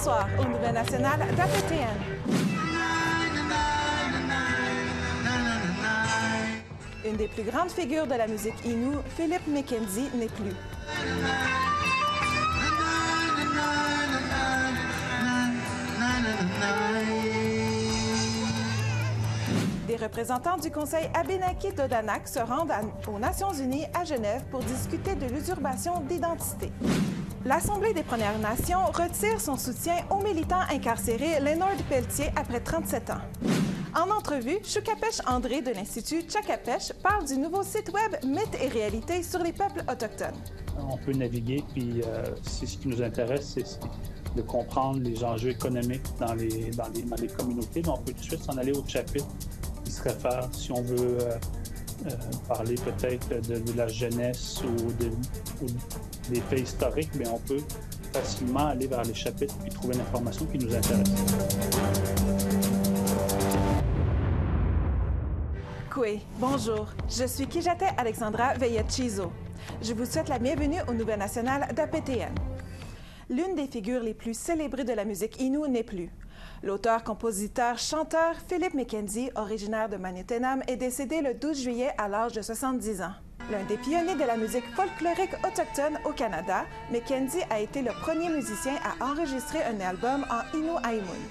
soir aux Nouvelles Nationales d'APTN. Une des plus grandes figures de la musique Innu, Philip McKenzie, n'est plus. Des représentants du Conseil Abénaki-Todanak se rendent aux Nations unies à Genève pour discuter de l'usurpation d'identité. L'Assemblée des Premières Nations retire son soutien au militant incarcéré Leonard Pelletier après 37 ans. En entrevue, Chukapech André de l'Institut Tchakapech parle du nouveau site web Mythes et réalités sur les peuples autochtones. On peut naviguer, puis ce qui nous intéresse, c'est de comprendre les enjeux économiques dans les communautés, mais on peut tout de suite s'en aller au chapitre qui se réfère, si on veut parler peut-être de la jeunesse ou des faits historiques, mais on peut facilement aller vers les chapitres et trouver l'information qui nous intéresse. Koué, bonjour. Je suis Kijate Alexandra Veillet-Chizo. Je vous souhaite la bienvenue aux Nouvelles Nationales d'APTN. L'une des figures les plus célébrées de la musique Innu n'est plus. L'auteur, compositeur, chanteur Philip McKenzie, originaire de Manitoulin, est décédé le 12 juillet à l'âge de 70 ans. L'un des pionniers de la musique folklorique autochtone au Canada, McKenzie a été le premier musicien à enregistrer un album en Innu-Aimun.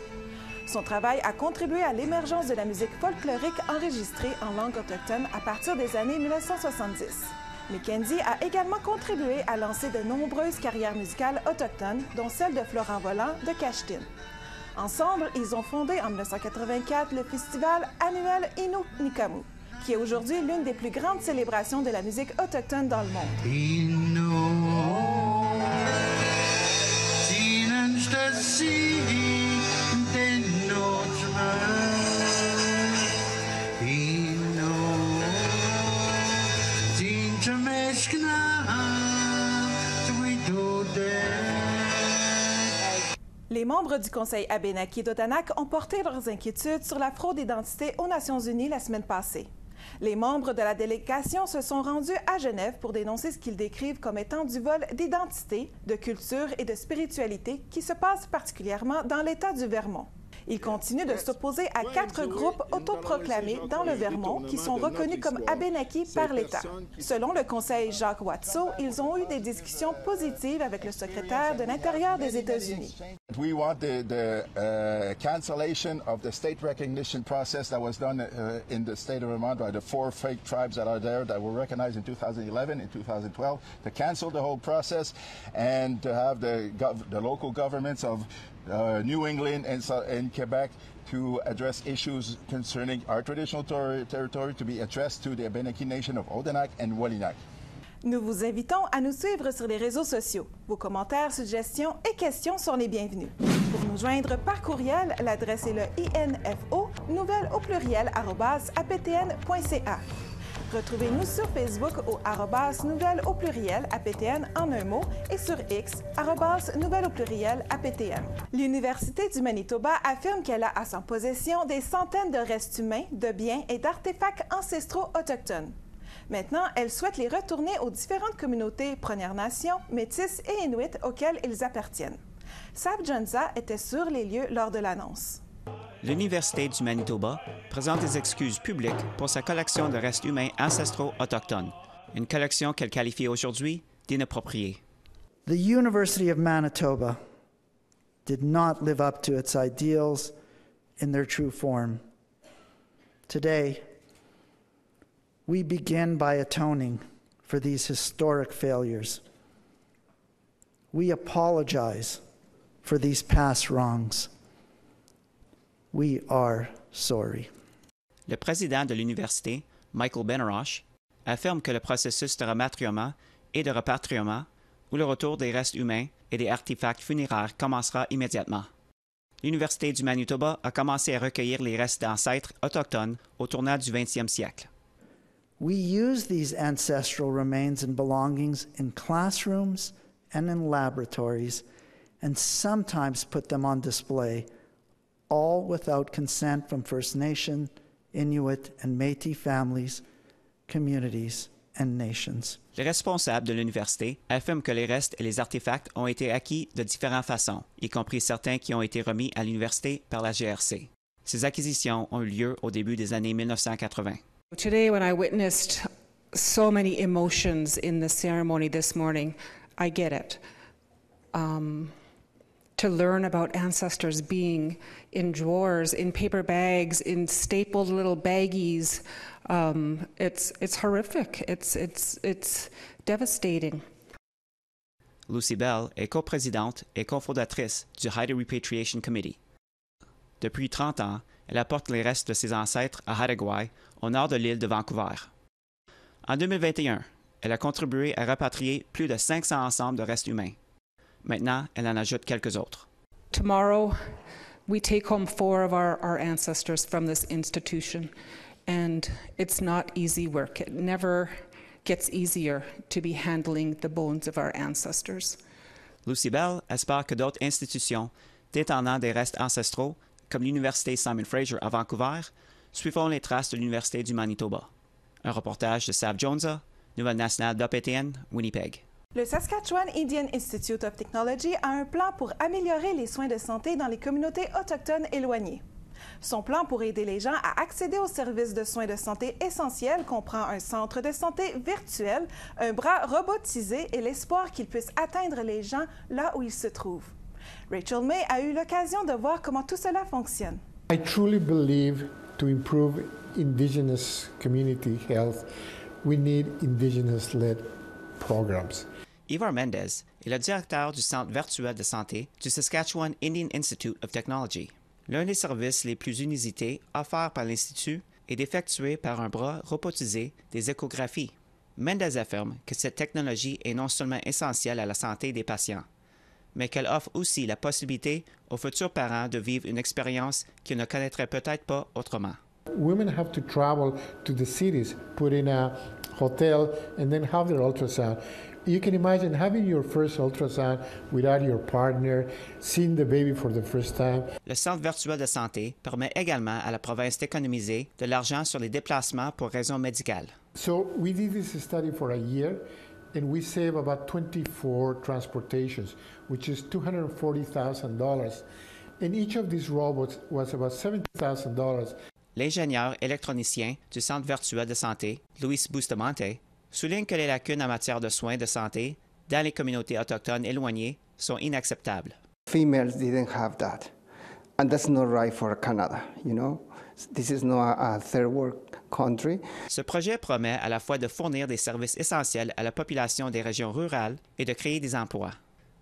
Son travail a contribué à l'émergence de la musique folklorique enregistrée en langue autochtone à partir des années 1970. McKenzie a également contribué à lancer de nombreuses carrières musicales autochtones, dont celle de Florent Volant de Cashtin. Ensemble, ils ont fondé en 1984 le festival annuel Innu-Nikamu, qui est aujourd'hui l'une des plus grandes célébrations de la musique autochtone dans le monde. Les membres du Conseil Abénaki-Todanak ont porté leurs inquiétudes sur la fraude d'identité aux Nations unies la semaine passée. Les membres de la délégation se sont rendus à Genève pour dénoncer ce qu'ils décrivent comme étant du vol d'identité, de culture et de spiritualité qui se passe particulièrement dans l'État du Vermont. Ils continuent de s'opposer à 4 groupes autoproclamés dans le Vermont qui sont reconnus comme Abénaki par l'État. Selon le Conseil Jacques Watso, ils ont eu des discussions positives avec le secrétaire de l'Intérieur des États-Unis. We want the cancellation of the state recognition process that was done in the state of Vermont by the 4 fake tribes that are there that were recognized in 2011 and 2012, to cancel the whole process and to have the local governments of New England and Quebec to address issues concerning our traditional territory to be addressed to the Abénaki Nation of Odanak and Wolinak. Nous vous invitons à nous suivre sur les réseaux sociaux. Vos commentaires, suggestions et questions sont les bienvenus. Pour nous joindre par courriel, l'adresse est le info nouvelles au pluriel @aptn.ca. Retrouvez-nous sur Facebook au @nouvelles au pluriel APTN en un mot et sur X @nouvelles au pluriel APTN. L'Université du Manitoba affirme qu'elle a à son possession des centaines de restes humains, de biens et d'artefacts ancestraux autochtones. Maintenant, elle souhaite les retourner aux différentes communautés Premières Nations, Métis et Inuits auxquelles ils appartiennent. Sab Junza était sur les lieux lors de l'annonce. L'Université du Manitoba présente des excuses publiques pour sa collection de restes humains ancestraux autochtones, une collection qu'elle qualifie aujourd'hui d'inappropriée. The University of Manitoba did not live up to its ideals in their true form. Today, we begin by atoning for these historic failures. We apologize for these past wrongs. We are sorry. Le président de l'université, Michael Benarosh, affirme que le processus de rapatriement et de rapatriement, ou le retour des restes humains et des artefacts funéraires, commencera immédiatement. L'Université du Manitoba a commencé à recueillir les restes d'ancêtres autochtones au tournant du 20e siècle. We use these ancestral remains and belongings in classrooms and in laboratories, and sometimes put them on display, all without consent from First Nation, Inuit, and Métis families, communities, and nations. Les responsables de l'université affirment que les restes et les artefacts ont été acquis de différentes façons, y compris certains qui ont été remis à l'université par la GRC. Ces acquisitions ont eu lieu au début des années 1980. Today, when I witnessed so many emotions in the ceremony this morning, I get it. To learn about ancestors being in drawers, in paper bags, in stapled little baggies, it's horrific. It's devastating. Lucy Bell est coprésidente et cofondatrice du Haida Repatriation Committee. Depuis 30 ans, elle apporte les restes de ses ancêtres à Haida-Gwaii, au nord de l'île de Vancouver. En 2021, elle a contribué à rapatrier plus de 500 ensembles de restes humains. Maintenant, elle en ajoute quelques autres. Tomorrow, we take home 4 of our ancestors from this institution, and it's not easy work. It never gets easier to be handling the bones of our ancestors. Lucy Bell espère que d'autres institutions détenant des restes ancestraux, comme l'Université Simon Fraser à Vancouver, suivront les traces de l'Université du Manitoba. Un reportage de Sav Jonza, Nouvelle nationale d'APTN, Winnipeg. Le Saskatchewan Indian Institute of Technology a un plan pour améliorer les soins de santé dans les communautés autochtones éloignées. Son plan pour aider les gens à accéder aux services de soins de santé essentiels comprend un centre de santé virtuel, un bras robotisé et l'espoir qu'il puisse atteindre les gens là où ils se trouvent. Rachel May a eu l'occasion de voir comment tout cela fonctionne. I truly believe to improve Indigenous community health, we need Indigenous-led programs. Ivar Mendez est le directeur du Centre virtuel de santé du Saskatchewan Indian Institute of Technology. L'un des services les plus inusités offerts par l'Institut est d'effectuer par un bras robotisé des échographies. Mendez affirme que cette technologie est non seulement essentielle à la santé des patients, mais qu'elle offre aussi la possibilité aux futurs parents de vivre une expérience qu'ils ne connaîtraient peut-être pas autrement. Women have to travel to the cities, put in a hotel, and then have their ultrasound. You can imagine having your first ultrasound without your partner, seeing the baby for the first time. Le Centre virtuel de santé permet également à la province d'économiser de l'argent sur les déplacements pour raisons médicales. So we did this study for a year, and we saved about 24 transportations, which is $240,000. And each of these robots was about $70,000. L'ingénieur électronicien du Centre virtuel de santé, Luis Bustamante, souligne que les lacunes en matière de soins de santé dans les communautés autochtones éloignées sont inacceptables. Females didn't have that, and that's not right for Canada, you know? This is not a third world country. Ce projet promet à la fois de fournir des services essentiels à la population des régions rurales et de créer des emplois.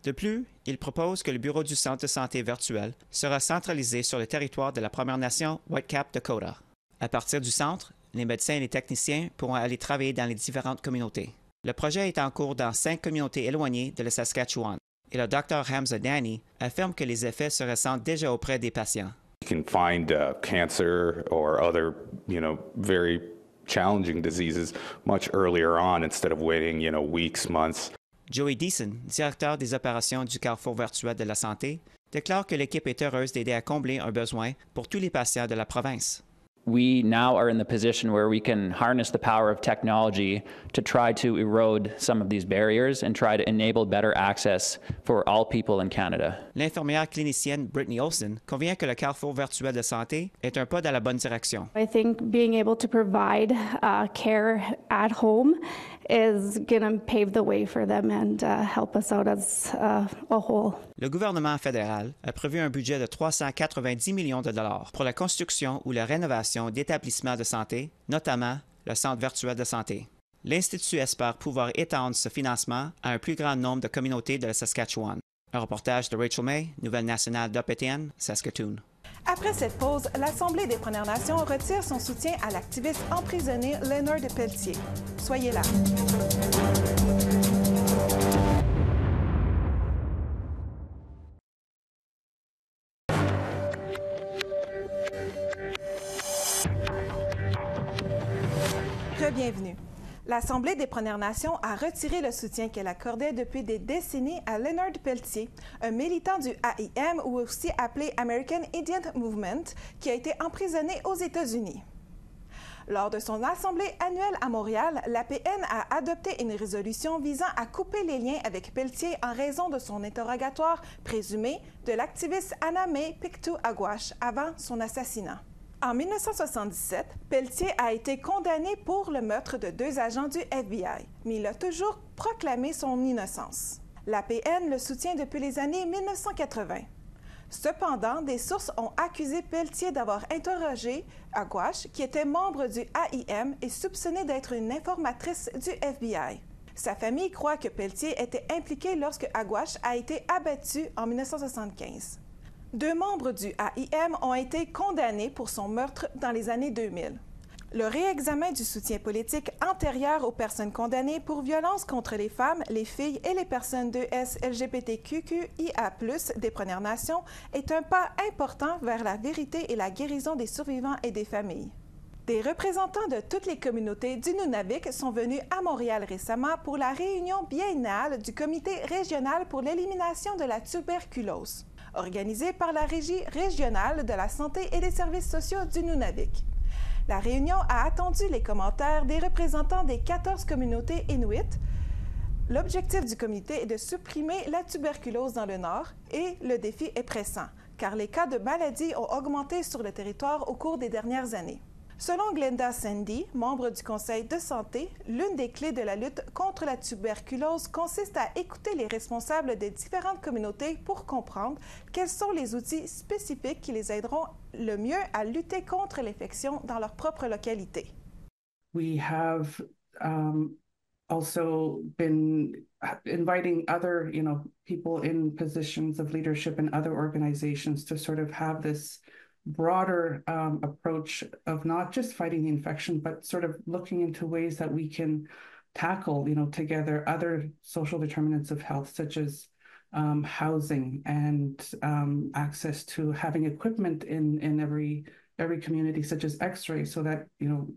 De plus, il propose que le bureau du Centre de santé virtuel sera centralisé sur le territoire de la Première Nation Whitecap Dakota. À partir du centre, les médecins et les techniciens pourront aller travailler dans les différentes communautés. Le projet est en cours dans 5 communautés éloignées de la Saskatchewan et le Dr Hamza Dani affirme que les effets se ressentent déjà auprès des patients. You can find cancer or other, very challenging diseases much earlier on instead of waiting, weeks, months. Joey Deason, directeur des opérations du Carrefour virtuel de la santé, déclare que l'équipe est heureuse d'aider à combler un besoin pour tous les patients de la province. We now are in the position where we can harness the power of technology to try to erode some of these barriers and try to enable better access for all people in Canada. L'infirmière clinicienne Brittany Olsen convient que le Carrefour virtuel de santé est un pas dans la bonne direction. I think being able to provide care at home is going to pave the way for them and help us out as a whole. Le gouvernement fédéral a prévu un budget de 390 millions de dollars pour la construction ou la rénovation d'établissements de santé, notamment le Centre virtuel de santé. L'Institut espère pouvoir étendre ce financement à un plus grand nombre de communautés de la Saskatchewan. Un reportage de Rachel May, Nouvelle nationale d'APTN, Saskatoon. Après cette pause, l'Assemblée des Premières Nations retire son soutien à l'activiste emprisonné Leonard Pelletier. Soyez là. Bienvenue. L'Assemblée des Premières Nations a retiré le soutien qu'elle accordait depuis des décennies à Leonard Pelletier, un militant du AIM ou aussi appelé American Indian Movement, qui a été emprisonné aux États-Unis. Lors de son assemblée annuelle à Montréal, l'APN a adopté une résolution visant à couper les liens avec Pelletier en raison de son interrogatoire présumé de l'activiste Anna-May Pictou-Aguash avant son assassinat. En 1977, Pelletier a été condamné pour le meurtre de 2 agents du FBI, mais il a toujours proclamé son innocence. L'APN le soutient depuis les années 1980. Cependant, des sources ont accusé Pelletier d'avoir interrogé Aguash, qui était membre du AIM et soupçonnée d'être une informatrice du FBI. Sa famille croit que Pelletier était impliqué lorsque Aguash a été abattu en 1975. 2 membres du AIM ont été condamnés pour son meurtre dans les années 2000. Le réexamen du soutien politique antérieur aux personnes condamnées pour violences contre les femmes, les filles et les personnes d'ES LGBTQIA+, des Premières Nations est un pas important vers la vérité et la guérison des survivants et des familles. Des représentants de toutes les communautés du Nunavik sont venus à Montréal récemment pour la réunion biennale du Comité régional pour l'élimination de la tuberculose, organisée par la Régie régionale de la santé et des services sociaux du Nunavik. La réunion a attendu les commentaires des représentants des 14 communautés inuites. L'objectif du comité est de supprimer la tuberculose dans le Nord et le défi est pressant, car les cas de maladie ont augmenté sur le territoire au cours des dernières années. Selon Glenda Sandy, membre du Conseil de santé, l'une des clés de la lutte contre la tuberculose consiste à écouter les responsables des différentes communautés pour comprendre quels sont les outils spécifiques qui les aideront le mieux à lutter contre l'infection dans leur propre localité. We have also been inviting other, people in positions of leadership in other organizations to sort of have this broader approach of not just fighting the infection, but sort of looking into ways that we can tackle, together other social determinants of health, such as housing and access to having equipment in every community, such as X-ray, so that,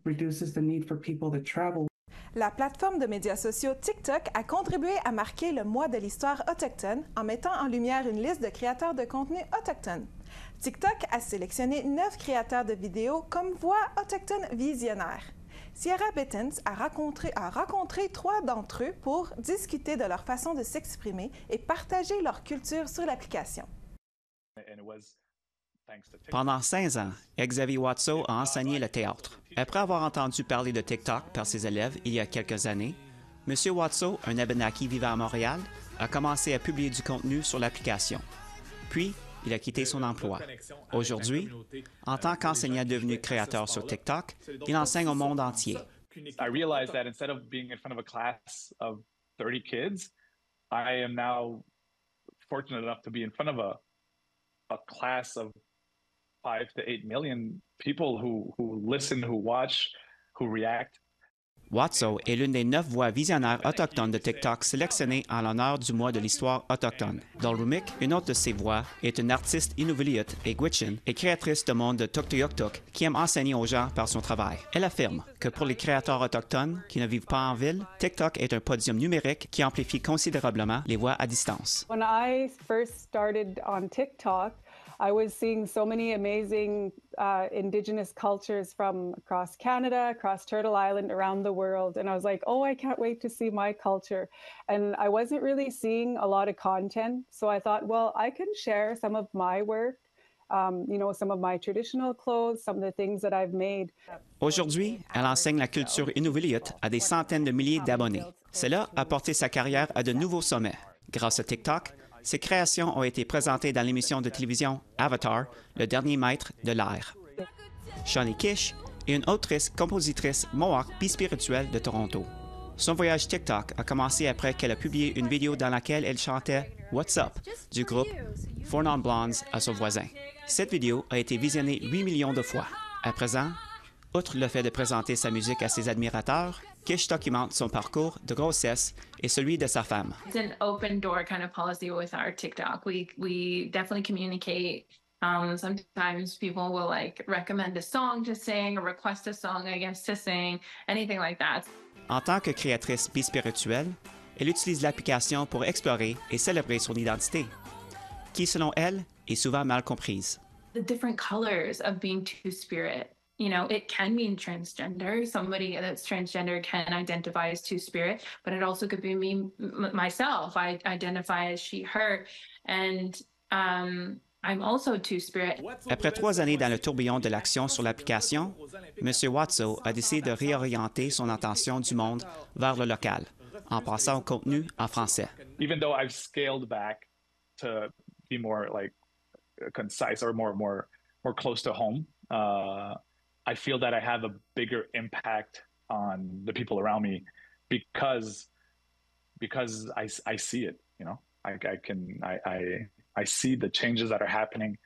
reduces the need for people to travel. La plateforme de médias sociaux TikTok a contribué à marquer le mois de l'histoire autochtone en mettant en lumière une liste de créateurs de contenu autochtones. TikTok a sélectionné 9 créateurs de vidéos comme voix autochtones visionnaires. Sierra Bittens a rencontré 3 d'entre eux pour discuter de leur façon de s'exprimer et partager leur culture sur l'application. Pendant 5 ans, Xavier Watso a enseigné le théâtre. Après avoir entendu parler de TikTok par ses élèves il y a quelques années, M. Watso, un Abenaki vivant à Montréal, a commencé à publier du contenu sur l'application. Puis, il a quitté son emploi. Aujourd'hui, en tant qu'enseignant devenu créateur sur TikTok, il enseigne au monde entier. I realized that instead of being in front of a class of 30 kids, I am now fortunate enough to be in front of a class of 5 to 8 million people who listen, who watch, who react. Watso est l'une des 9 voix visionnaires autochtones de TikTok sélectionnées en l'honneur du mois de l'histoire autochtone. Dolrumik, une autre de ses voix, est une artiste Inuvialuit et Gwich'in et créatrice de monde de Tuktoyaktuk qui aime enseigner aux gens par son travail. Elle affirme que pour les créateurs autochtones qui ne vivent pas en ville, TikTok est un podium numérique qui amplifie considérablement les voix à distance. When I first started on TikTok, I was seeing so many amazing Indigenous cultures from across Canada, across Turtle Island, around the world. And I was like, oh, I can't wait to see my culture. And I wasn't really seeing a lot of content. So I thought, well, I can share some of my work, some of my traditional clothes, some of the things that I've made. Aujourd'hui, elle enseigne la culture Inuvialuit à des centaines de milliers d'abonnés. Cela a porté sa carrière à de nouveaux sommets. Grâce à TikTok, ses créations ont été présentées dans l'émission de télévision Avatar, le dernier maître de l'air. Shawnee Kish est une autrice, compositrice Mohawk bispirituelle de Toronto. Son voyage TikTok a commencé après qu'elle a publié une vidéo dans laquelle elle chantait « What's Up » du groupe Four Non Blondes à son voisin. Cette vidéo a été visionnée 8 millions de fois. À présent, outre le fait de présenter sa musique à ses admirateurs, Kish documente son parcours de grossesse et celui de sa femme. It's an open door kind of policy with our TikTok. We definitely communicate. Sometimes people will recommend a song to sing or request a song, I guess, to sing, anything like that. En tant que créatrice bispirituelle, elle utilise l'application pour explorer et célébrer son identité, qui, selon elle, est souvent mal comprise. The different colors of being two-spirit. you know, it can mean transgender. Somebody that's transgender can identify as two-spirit, but it also could be me, myself. I identify as she, her, and I'm also two-spirit. Après 3 années dans le tourbillon de l'action sur l'application, M. Watso a décidé de réorienter son attention du monde vers le local, en passant au contenu en français. Even though I've scaled back to be more like concise or more close to home, I feel that I have a bigger impact on the people around me because I see it, you know. I see the changes that are happening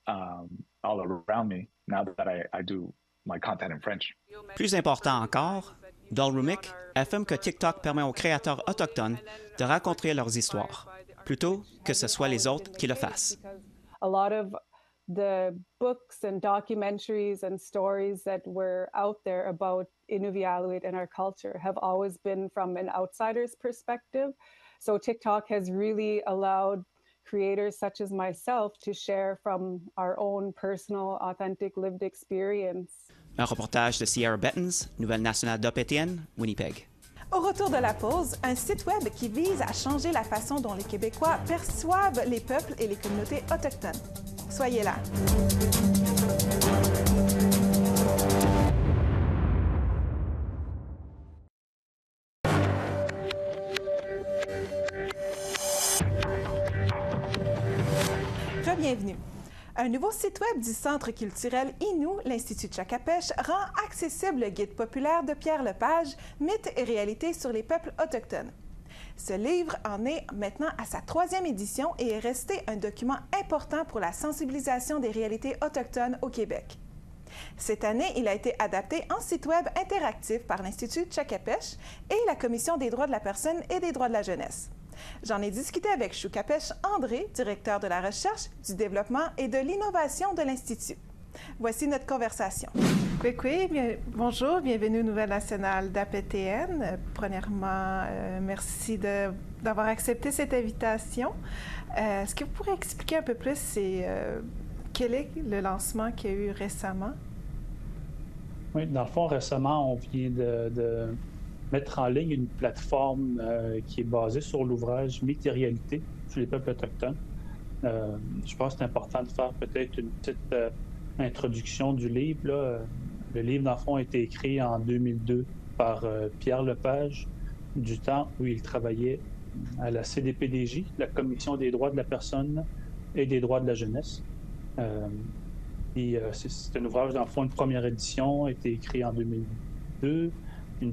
all around me now that I do my content in French. Plus important encore, Dolrumic affirme que TikTok permet aux créateurs autochtones de raconter leurs histoires, plutôt que ce soit les autres qui le fassent. A lot of the books and documentaries and stories that were out there about Inuvialuit and our culture have always been from an outsider's perspective. So TikTok has really allowed creators such as myself to share from our own personal, authentic, lived experience. Un reportage de Sierra Bettens, Nouvelle nationale d'OPTN, Winnipeg. Au retour de la pause, un site web qui vise à changer la façon dont les Québécois perçoivent les peuples et les communautés autochtones. Soyez là. Bienvenue. Un nouveau site web du Centre culturel Innu, l'Institut Tshakapesh, rend accessible le guide populaire de Pierre Lepage, Mythes et réalités sur les peuples autochtones. Ce livre en est maintenant à sa 3e édition et est resté un document important pour la sensibilisation des réalités autochtones au Québec. Cette année, il a été adapté en site web interactif par l'Institut Tshakapesh et la Commission des droits de la personne et des droits de la jeunesse. J'en ai discuté avec Choukapesh André, directeur de la recherche, du développement et de l'innovation de l'Institut. Voici notre conversation. Bonjour, bienvenue aux Nouvelles nationales d'APTN. Premièrement, merci d'avoir accepté cette invitation. Est-ce que vous pourriez expliquer un peu plus quel est le lancement qu'il y a eu récemment? Oui, dans le fond, récemment, on vient de mettre en ligne une plateforme qui est basée sur l'ouvrage Mythes et réalités sur les peuples autochtones. Je pense que c'est important de faire peut-être une petite introduction du livre, là. Le livre, dans le fond, a été écrit en 2002 par Pierre Lepage, du temps où il travaillait à la CDPDJ, la Commission des droits de la personne et des droits de la jeunesse. C'est un ouvrage, dans le fond, une première édition a été écrit en 2002, une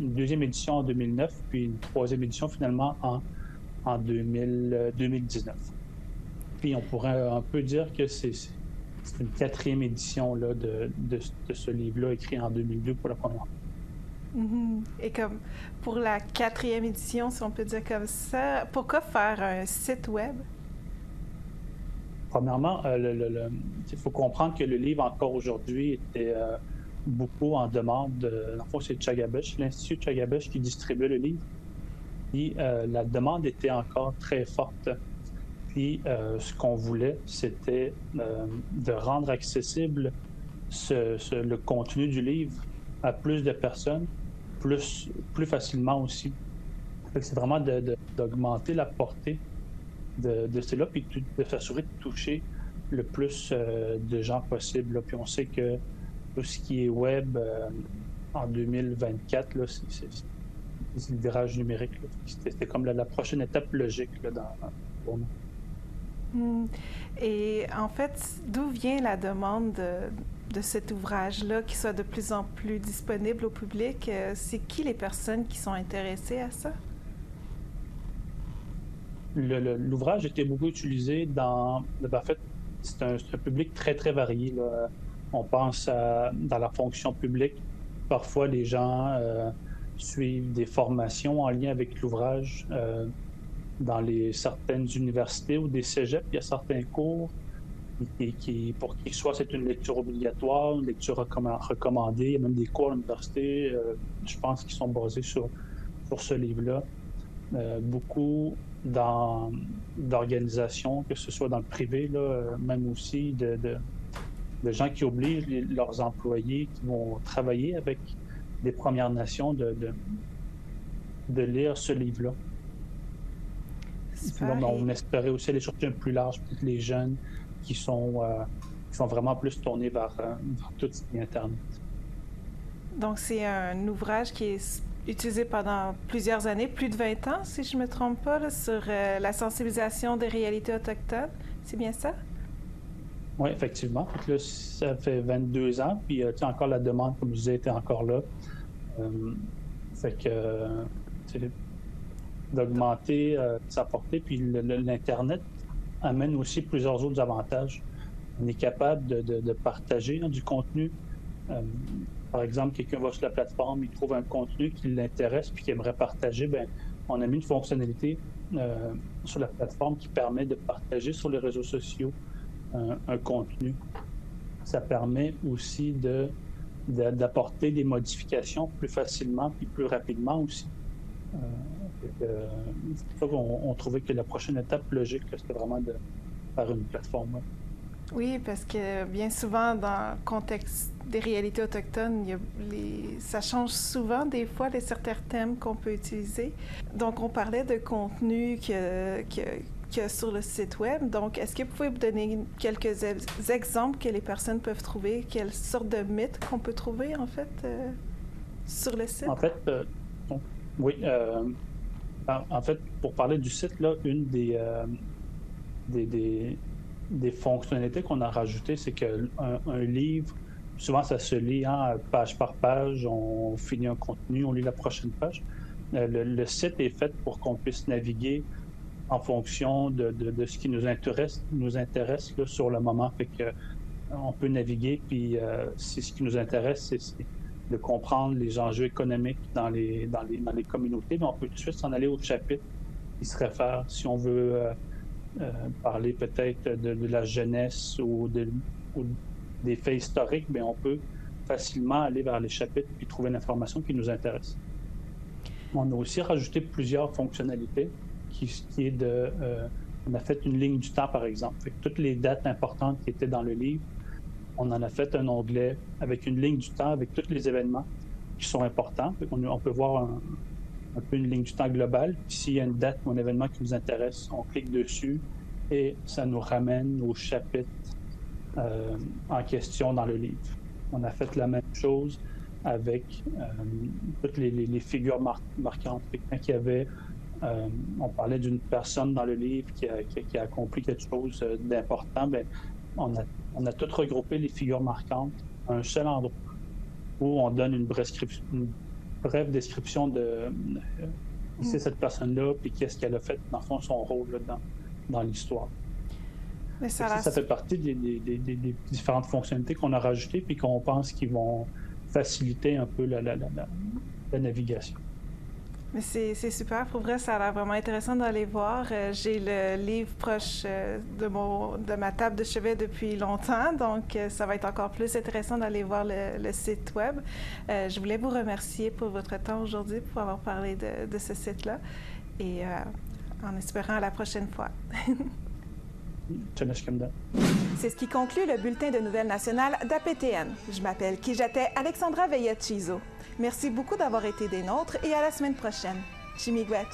deuxième édition en 2009, puis une troisième édition finalement en 2019. Puis on pourrait un peu dire que c'est une 4e édition là, de ce livre-là écrit en 2002 pour la première fois. Mm-hmm. Et comme pour la 4e édition, si on peut dire comme ça, pourquoi faire un site web? Premièrement, il faut comprendre que le livre encore aujourd'hui était beaucoup en demande. En fait, c'est Tshakapesh, l'Institut Tshakapesh qui distribuait le livre. Puis la demande était encore très forte. Puis ce qu'on voulait, c'était de rendre accessible le contenu du livre à plus de personnes, plus facilement aussi. C'est vraiment d'augmenter la portée de cela, puis de s'assurer de toucher le plus de gens possible. Là. Puis on sait que tout ce qui est web en 2024, là, c'est le virage numérique. C'était comme la prochaine étape logique là, pour nous. Et en fait, d'où vient la demande de cet ouvrage-là qui soit de plus en plus disponible au public? C'est qui les personnes qui sont intéressées à ça? L'ouvrage était beaucoup utilisé en fait, c'est un public très, très varié. Là. On pense dans la fonction publique. Parfois, les gens suivent des formations en lien avec l'ouvrage. Dans certaines universités ou des cégeps, il y a certains cours pour qui soit c'est une lecture obligatoire, une lecture recommandée. Il y a même des cours à l'université, je pense, qui sont basés sur ce livre-là. Beaucoup d'organisations, que ce soit dans le privé, là, même aussi de gens qui obligent leurs employés qui vont travailler avec des Premières Nations de lire ce livre-là. Donc, on espérait aussi aller chercher un plus large, peut-être les jeunes qui sont vraiment plus tournés vers tout ce qui est Internet. Donc, c'est un ouvrage qui est utilisé pendant plusieurs années, plus de 20 ans, si je ne me trompe pas, là, sur la sensibilisation des réalités autochtones. C'est bien ça? Oui, effectivement. Donc là, ça fait 22 ans, puis encore la demande, comme je disais, était encore là. Fait que d'augmenter sa portée, puis l'Internet amène aussi plusieurs autres avantages. On est capable de partager du contenu. Par exemple, quelqu'un va sur la plateforme, il trouve un contenu qui l'intéresse puis qu'il aimerait partager. Bien, on a mis une fonctionnalité sur la plateforme qui permet de partager sur les réseaux sociaux un contenu. Ça permet aussi d'apporter des modifications plus facilement puis plus rapidement aussi. C'est pour ça qu'on trouvait que la prochaine étape logique, c'était vraiment de faire une plateforme. Oui, parce que bien souvent, dans le contexte des réalités autochtones, ça change souvent, des fois, les certains thèmes qu'on peut utiliser. Donc, on parlait de contenu qu'il y a sur le site Web. Donc, est-ce que vous pouvez me donner quelques exemples que les personnes peuvent trouver? Quelle sorte de mythes qu'on peut trouver, en fait, sur le site? En fait, oui. En fait, pour parler du site, là, une des fonctionnalités qu'on a rajoutées, c'est qu'un livre, souvent ça se lit page par page, on finit un contenu, on lit la prochaine page. Le site est fait pour qu'on puisse naviguer en fonction de ce qui nous intéresse là, sur le moment. Fait que, on peut naviguer, puis si ce qui nous intéresse, c'est de comprendre les enjeux économiques dans les communautés, mais on peut tout de suite s'en aller au chapitre qui se réfère, si on veut parler peut-être de la jeunesse ou des faits historiques, bien, on peut facilement aller vers les chapitres et trouver l'information qui nous intéresse. On a aussi rajouté plusieurs fonctionnalités on a fait une ligne du temps, par exemple. Fait que toutes les dates importantes qui étaient dans le livre, on en a fait un onglet avec une ligne du temps, avec tous les événements qui sont importants. On peut voir un peu une ligne du temps globale. Puis s'il y a une date ou un événement qui nous intéresse, on clique dessus et ça nous ramène au chapitre en question dans le livre. On a fait la même chose avec toutes les figures marquantes. Quand il y avait, on parlait d'une personne dans le livre qui a accompli quelque chose d'important, bien, on a tout regroupé les figures marquantes à un seul endroit où on donne une brève description de qui c'est cette personne-là, puis qu'est-ce qu'elle a fait, dans le fond, son rôle là, dans l'histoire. Mais ça fait partie des différentes fonctionnalités qu'on a rajoutées, puis qu'on pense qu'ils vont faciliter un peu la navigation. Mais c'est super. Pour vrai, ça a l'air vraiment intéressant d'aller voir. J'ai le livre proche de ma table de chevet depuis longtemps, donc ça va être encore plus intéressant d'aller voir le site Web. Je voulais vous remercier pour votre temps aujourd'hui, pour avoir parlé de ce site-là, et en espérant à la prochaine fois. C'est ce qui conclut le bulletin de nouvelles nationales d'APTN. Je m'appelle Kijate Alexandra Veillet-Chizo. Merci beaucoup d'avoir été des nôtres et à la semaine prochaine. Chimigwech.